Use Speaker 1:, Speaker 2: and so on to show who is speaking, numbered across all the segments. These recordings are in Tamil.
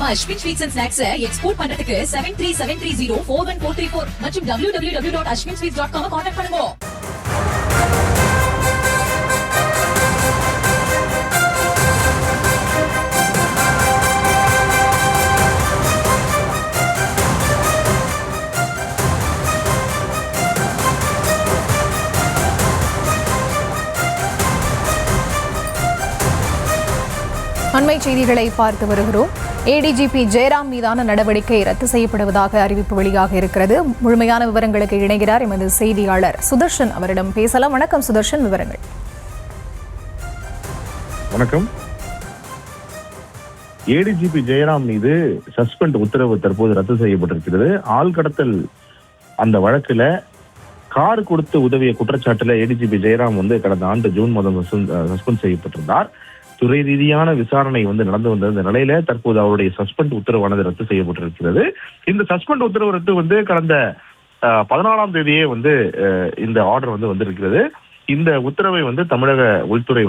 Speaker 1: நம்ம Ashwin sweets and snacks export பண்றதுக்கு 7373041434 மற்றும் www.ashwinsweets.com கான்டாக்ட் பண்ணுங்க.
Speaker 2: அண்மை செய்திகளை பார்த்து வருகிறோம். ஏடிஜிபி ஜெயராம் மீதான நடவடிக்கை ரத்து செய்யப்படுவதாக அறிவிப்பு வெளியாக இருக்கிறது. முழுமையான விவரங்களுக்கு இணைகிறார் எமது செய்தியாளர் சுதர்ஷன். அவரிடம் பேசலாம். வணக்கம் சுதர்ஷன், விவரங்கள்.
Speaker 3: வணக்கம். ஏடிஜிபி ஜெயராம் மீது சஸ்பெண்ட் உத்தரவு தற்போது ரத்து செய்யப்பட்டிருக்கிறது. ஆள் கடத்தல் அந்த வழக்குல கார் கொடுத்து உதவிய குற்றச்சாட்டுல ஏடிஜிபி ஜெயராம் கடந்த ஆண்டு ஜூன் மாதம் சஸ்பெண்ட் செய்யப்பட்டிருந்தார். துறை ரீதியான விசாரணை நடந்து வந்த நிலையில தற்போது அவருடைய சஸ்பெண்ட் உத்தரவானது ரத்து செய்யப்பட்டிருக்கிறது. இந்த சஸ்பெண்ட் உத்தரவு ரத்து கடந்த 14ஆம் தேதியே இந்த ஆர்டர் வந்திருக்கிறது. இந்த உத்தரவை தமிழக உள்துறை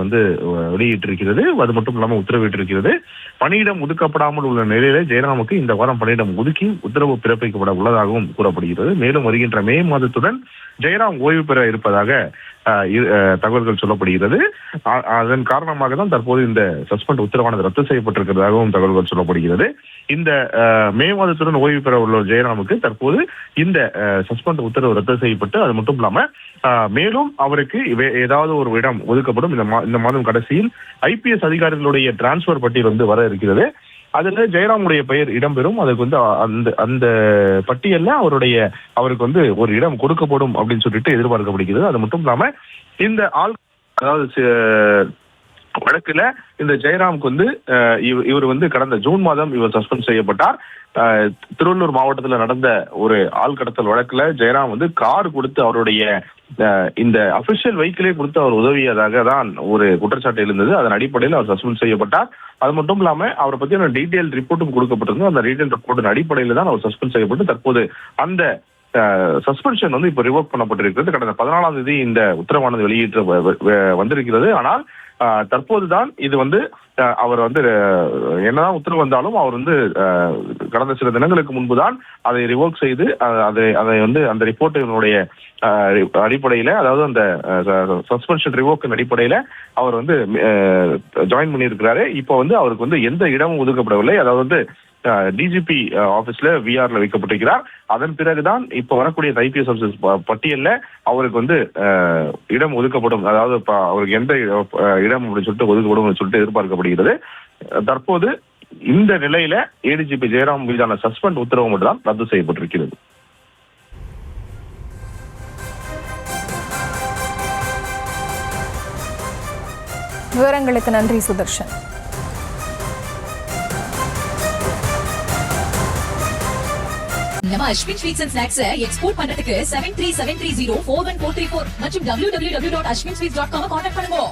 Speaker 3: வெளியிட்டிருக்கிறது. அது மட்டும் இல்லாமல் உத்தரவிட்டிருக்கிறது. பணியிடம் ஒதுக்கப்படாமல் உள்ள நிலையில ஜெயராமுக்கு இந்த வாரம் பணியிடம் ஒதுக்கி உத்தரவு பிறப்பிக்கப்பட உள்ளதாகவும் கூறப்படுகிறது. மேலும் வருகின்ற மே மாதத்துடன் ஜெயராம் ஓய்வு பெற இருப்பதாக தகவல்கள் சொல்லப்படுகிறது. அதன் காரணமாக தான் தற்போது இந்த சஸ்பெண்ட் உத்தரவானது ரத்து செய்யப்பட்டிருக்கிறதாகவும் தகவல்கள் சொல்லப்படுகிறது. இந்த மே மாதத்துடன் ஓய்வு பெற உள்ள ஜெயராமுக்கு தற்போது இந்த சஸ்பெண்ட் உத்தரவு ரத்து செய்யப்பட்டு அது மட்டும் இல்லாம மேலும் அவருக்கு ஏதாவது ஒரு இடம் ஒதுக்கப்படும். இந்த மாதம் கடைசியில் ஐபிஎஸ் அதிகாரிகளுடைய டிரான்ஸ்பர் பட்டியல் வர இருக்கிறது. அதுல ஜெயராமுடைய பெயர் இடம்பெறும். அதுக்கு அந்த பட்டியல்ல அவருக்கு ஒரு இடம் கொடுக்கப்படும் அப்படின்னு சொல்லிட்டு எதிர்பார்க்கப்படுகிறது. அது மட்டும் இல்லாம இந்த வழக்குல இந்த ஜெயராமுக்கு இவர் கடந்த ஜூன் மாதம் இவர் சஸ்பெண்ட் செய்யப்பட்டார். திருவள்ளூர் மாவட்டத்தில் நடந்த ஒரு ஆள் கடத்தல் வழக்குல ஜெயராம் கார் கொடுத்து அவருடைய இந்த அபிஷியல் வெஹிக்கிளே கொடுத்து அவர் உதவியதாக தான் ஒரு குற்றச்சாட்டு இருந்தது. அதன் அடிப்படையில் அவர் சஸ்பெண்ட் செய்யப்பட்டார். அது மட்டும் இல்லாம அவரை பத்தியான டீடைல் ரிப்போர்ட்டும் கொடுக்கப்பட்டிருந்தது. அந்த டீடைல் ரிப்போர்ட்டின் அடிப்படையில் தான் அவர் சஸ்பெண்ட் செய்யப்பட்டு தற்போது அந்த சஸ்பென்ஷன் இப்ப ரிவோக் பண்ணப்பட்டிருக்கிறது. கடந்த 14ஆம் தேதி இந்த உத்தரவானது வந்திருக்கிறது. ஆனால் தற்போதுதான் இது அவர் என்னதான் உத்தரவு வந்தாலும் அவர் கடந்த சில தினங்களுக்கு முன்புதான் அதை ரிவோக் செய்து அதை அந்த ரிப்போர்ட்டினுடைய அடிப்படையில, அதாவது அந்த சஸ்பென்ஷன் ரிவோக்கின் அடிப்படையில அவர் ஜாயின் பண்ணியிருக்கிறாரு. இப்போ அவருக்கு எந்த இடமும் ஒதுக்கப்படவில்லை. அதாவது டிஜிபி ஆபீஸ்ல விஆர்ல வைக்கப்பட்டிருக்கிறார். அதன் பிறகுதான் இப்ப வரக்கூடிய ஐபிஎஸ் ஆபீசர்ஸ் பட்டியல்ல அவருக்கு இடம் ஒதுக்கப்படும். அதாவது அவருக்கு எந்த இடம் அப்படின்னு சொல்லிட்டு ஒதுக்கப்படும் சொல்லிட்டு எதிர்பார்க்கப்படுகிறது. தற்போது இந்த நிலையில ஏடிஜிபி ஜெயராம் மீதான சஸ்பெண்ட் உத்தரவு மட்டும்தான் ரத்து செய்யப்பட்டிருக்கிறது.
Speaker 2: விவரங்களுக்கு நன்றி சுதர்ஷன்.
Speaker 1: நம்ம Ashwin sweets and snacks export பண்றதுக்கு 7373041434 மற்றும் www.ashwinsweets.com கான்டாக்ட் பண்ணுங்க.